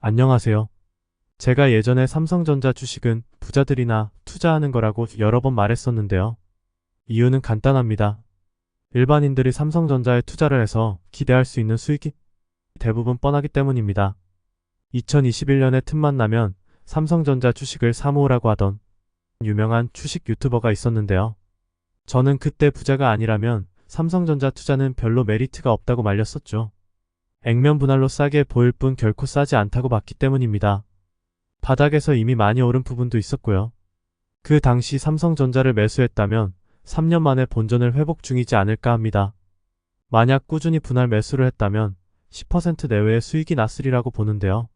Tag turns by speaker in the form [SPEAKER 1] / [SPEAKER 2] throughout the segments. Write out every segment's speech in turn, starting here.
[SPEAKER 1] 안녕하세요. 제가 예전에 삼성전자 주식은 부자들이나 투자하는 거라고 여러 번 말했었는데요. 이유는 간단합니다. 일반인들이 삼성전자에 투자를 해서 기대할 수 있는 수익이 대부분 뻔하기 때문입니다. 2021년에 틈만 나면 삼성전자 주식을 사모으라고 하던 유명한 주식 유튜버가 있었는데요. 저는 그때 부자가 아니라면 삼성전자 투자는 별로 메리트가 없다고 말렸었죠. 액면 분할로 싸게 보일 뿐 결코 싸지 않다고 봤기 때문입니다. 바닥에서 이미 많이 오른 부분도 있었고요. 그 당시 삼성전자를 매수했다면 3년 만에 본전을 회복 중이지 않을까 합니다. 만약 꾸준히 분할 매수를 했다면 10% 내외의 수익이 났으리라고 보는데요.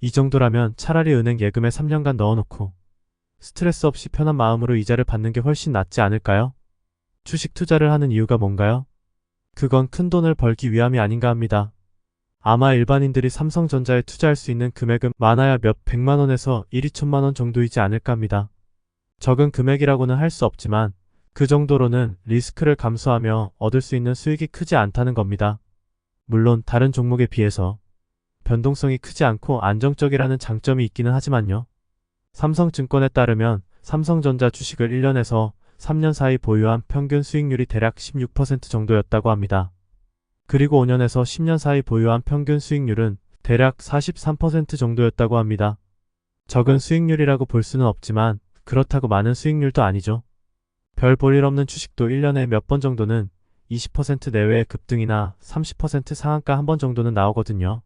[SPEAKER 1] 이 정도라면 차라리 은행 예금에 3년간 넣어놓고 스트레스 없이 편한 마음으로 이자를 받는 게 훨씬 낫지 않을까요? 주식 투자를 하는 이유가 뭔가요? 그건 큰 돈을 벌기 위함이 아닌가 합니다. 아마 일반인들이 삼성전자에 투자할 수 있는 금액은 많아야 몇 백만 원에서 1, 2천만 원 정도이지 않을까 합니다. 적은 금액이라고는 할 수 없지만 그 정도로는 리스크를 감수하며 얻을 수 있는 수익이 크지 않다는 겁니다. 물론 다른 종목에 비해서 변동성이 크지 않고 안정적이라는 장점이 있기는 하지만요. 삼성증권에 따르면 삼성전자 주식을 1년에서 3년 사이 보유한 평균 수익률이 대략 16% 정도였다고 합니다. 그리고 5년에서 10년 사이 보유한 평균 수익률은 대략 43% 정도였다고 합니다. 적은 수익률이라고 볼 수는 없지만 그렇다고 많은 수익률도 아니죠. 별 볼일 없는 주식도 1년에 몇 번 정도는 20% 내외의 급등이나 30% 상한가 한 번 정도는 나오거든요.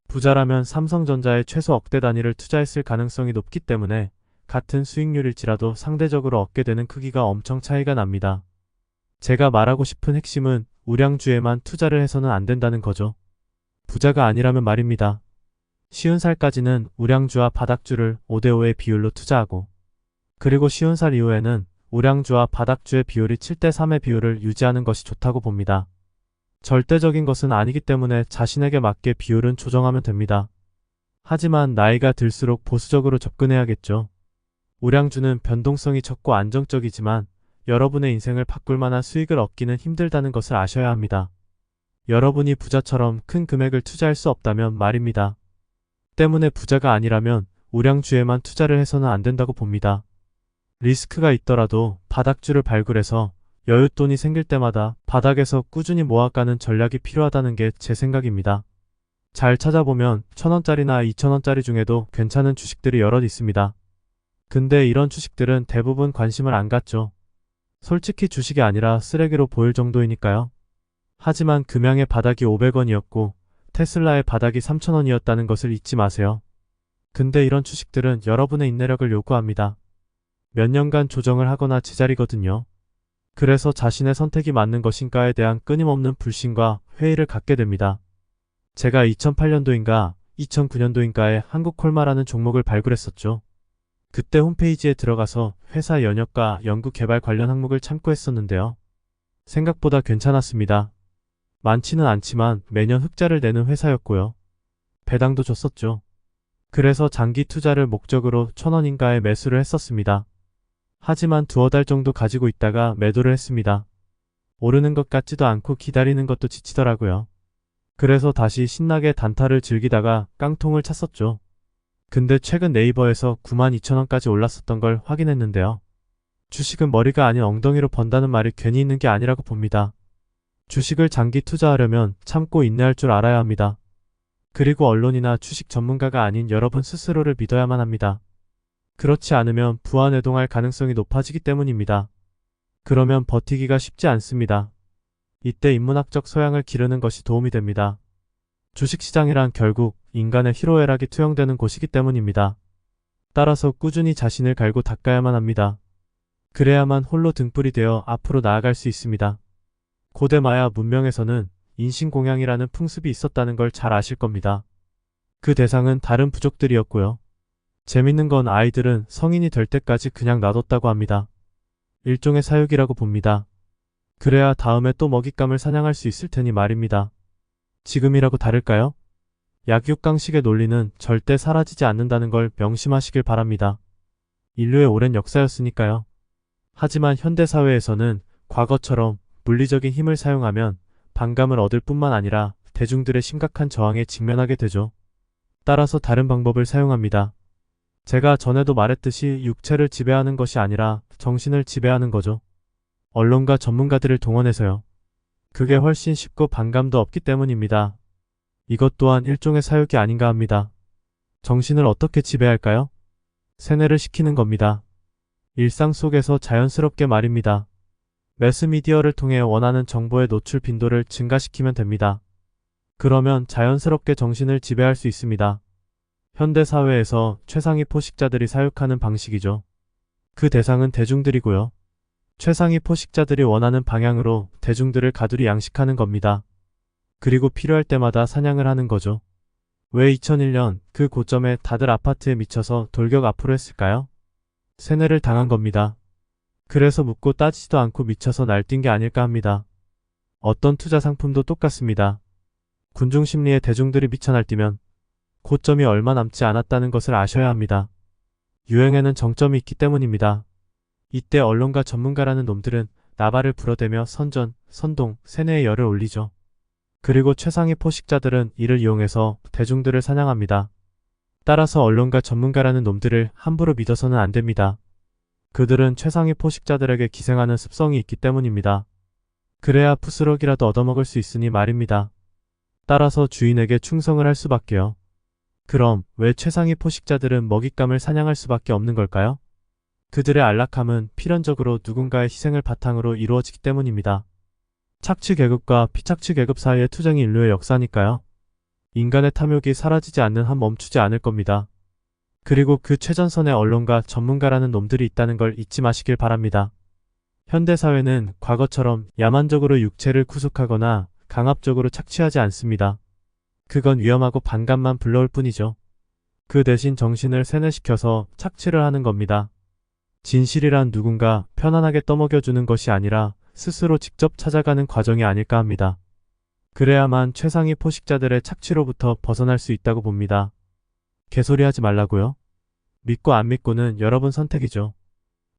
[SPEAKER 1] 부자라면 삼성전자에 최소 억대 단위를 투자했을 가능성이 높기 때문에 같은 수익률일지라도 상대적으로 얻게 되는 크기가 엄청 차이가 납니다. 제가 말하고 싶은 핵심은 우량주에만 투자를 해서는 안 된다는 거죠. 부자가 아니라면 말입니다. 쉬운 살까지는 우량주와 바닥주를 5대5의 비율로 투자하고 그리고 쉬운 살 이후에는 우량주와 바닥주의 비율이 7대3의 비율을 유지하는 것이 좋다고 봅니다. 절대적인 것은 아니기 때문에 자신에게 맞게 비율은 조정하면 됩니다. 하지만 나이가 들수록 보수적으로 접근해야겠죠. 우량주는 변동성이 적고 안정적이지만 여러분의 인생을 바꿀 만한 수익을 얻기는 힘들다는 것을 아셔야 합니다. 여러분이 부자처럼 큰 금액을 투자할 수 없다면 말입니다. 때문에 부자가 아니라면 우량주에만 투자를 해서는 안 된다고 봅니다. 리스크가 있더라도 바닥주를 발굴해서 여윳돈이 생길 때마다 바닥에서 꾸준히 모아가는 전략이 필요하다는 게 제 생각입니다. 잘 찾아보면 1,000원짜리나 2,000원짜리 중에도 괜찮은 주식들이 여럿 있습니다. 근데 이런 주식들은 대부분 관심을 안 갖죠. 솔직히 주식이 아니라 쓰레기로 보일 정도이니까요. 하지만 금양의 바닥이 500원이었고 테슬라의 바닥이 3,000원이었다는 것을 잊지 마세요. 근데 이런 주식들은 여러분의 인내력을 요구합니다. 몇 년간 조정을 하거나 제자리거든요. 그래서 자신의 선택이 맞는 것인가에 대한 끊임없는 불신과 회의를 갖게 됩니다. 제가 2008년도인가 2009년도인가에 한국콜마라는 종목을 발굴했었죠. 그때 홈페이지에 들어가서 회사 연혁과 연구개발 관련 항목을 참고했었는데요. 생각보다 괜찮았습니다. 많지는 않지만 매년 흑자를 내는 회사였고요. 배당도 줬었죠. 그래서 장기 투자를 목적으로 1,000원인가에 매수를 했었습니다. 하지만 두어 달 정도 가지고 있다가 매도를 했습니다. 오르는 것 같지도 않고 기다리는 것도 지치더라고요. 그래서 다시 신나게 단타를 즐기다가 깡통을 찼었죠. 근데 최근 네이버에서 92,000원까지 올랐었던 걸 확인했는데요. 주식은 머리가 아닌 엉덩이로 번다는 말이 괜히 있는 게 아니라고 봅니다. 주식을 장기 투자하려면 참고 인내할 줄 알아야 합니다. 그리고 언론이나 주식 전문가가 아닌 여러분 스스로를 믿어야만 합니다. 그렇지 않으면 부안해동할 가능성이 높아지기 때문입니다. 그러면 버티기가 쉽지 않습니다. 이때 인문학적 소양을 기르는 것이 도움이 됩니다. 주식시장이란 결국 인간의 희로애락이 투영되는 곳이기 때문입니다. 따라서 꾸준히 자신을 갈고 닦아야만 합니다. 그래야만 홀로 등불이 되어 앞으로 나아갈 수 있습니다. 고대 마야 문명에서는 인신공양이라는 풍습이 있었다는 걸 잘 아실 겁니다. 그 대상은 다른 부족들이었고요. 재밌는 건 아이들은 성인이 될 때까지 그냥 놔뒀다고 합니다. 일종의 사육이라고 봅니다. 그래야 다음에 또 먹잇감을 사냥할 수 있을 테니 말입니다. 지금이라고 다를까요? 약육강식의 논리는 절대 사라지지 않는다는 걸 명심하시길 바랍니다. 인류의 오랜 역사였으니까요. 하지만 현대사회에서는 과거처럼 물리적인 힘을 사용하면 반감을 얻을 뿐만 아니라 대중들의 심각한 저항에 직면하게 되죠. 따라서 다른 방법을 사용합니다. 제가 전에도 말했듯이 육체를 지배하는 것이 아니라 정신을 지배하는 거죠. 언론과 전문가들을 동원해서요. 그게 훨씬 쉽고 반감도 없기 때문입니다. 이것 또한 일종의 사육이 아닌가 합니다. 정신을 어떻게 지배할까요? 세뇌를 시키는 겁니다. 일상 속에서 자연스럽게 말입니다. 매스미디어를 통해 원하는 정보의 노출 빈도를 증가시키면 됩니다. 그러면 자연스럽게 정신을 지배할 수 있습니다. 현대 사회에서 최상위 포식자들이 사육하는 방식이죠. 그 대상은 대중들이고요. 최상위 포식자들이 원하는 방향으로 대중들을 가두리 양식하는 겁니다. 그리고 필요할 때마다 사냥을 하는 거죠. 왜 2001년 그 고점에 다들 아파트에 미쳐서 돌격 앞으로 했을까요? 세뇌를 당한 겁니다. 그래서 묻고 따지지도 않고 미쳐서 날뛴 게 아닐까 합니다. 어떤 투자 상품도 똑같습니다. 군중 심리에 대중들이 미쳐 날뛰면 고점이 얼마 남지 않았다는 것을 아셔야 합니다. 유행에는 정점이 있기 때문입니다. 이때 언론과 전문가라는 놈들은 나발을 불어대며 선전, 선동, 세뇌의 열을 올리죠. 그리고 최상위 포식자들은 이를 이용해서 대중들을 사냥합니다. 따라서 언론과 전문가라는 놈들을 함부로 믿어서는 안 됩니다. 그들은 최상위 포식자들에게 기생하는 습성이 있기 때문입니다. 그래야 푸스럭이라도 얻어먹을 수 있으니 말입니다. 따라서 주인에게 충성을 할 수밖에요. 그럼 왜 최상위 포식자들은 먹잇감을 사냥할 수밖에 없는 걸까요? 그들의 안락함은 필연적으로 누군가의 희생을 바탕으로 이루어지기 때문입니다. 착취 계급과 피착취 계급 사이의 투쟁이 인류의 역사니까요. 인간의 탐욕이 사라지지 않는 한 멈추지 않을 겁니다. 그리고 그 최전선의 언론과 전문가라는 놈들이 있다는 걸 잊지 마시길 바랍니다. 현대사회는 과거처럼 야만적으로 육체를 구속하거나 강압적으로 착취하지 않습니다. 그건 위험하고 반감만 불러올 뿐이죠. 그 대신 정신을 세뇌시켜서 착취를 하는 겁니다. 진실이란 누군가 편안하게 떠먹여주는 것이 아니라 스스로 직접 찾아가는 과정이 아닐까 합니다. 그래야만 최상위 포식자들의 착취로부터 벗어날 수 있다고 봅니다. 개소리하지 말라고요? 믿고 안 믿고는 여러분 선택이죠.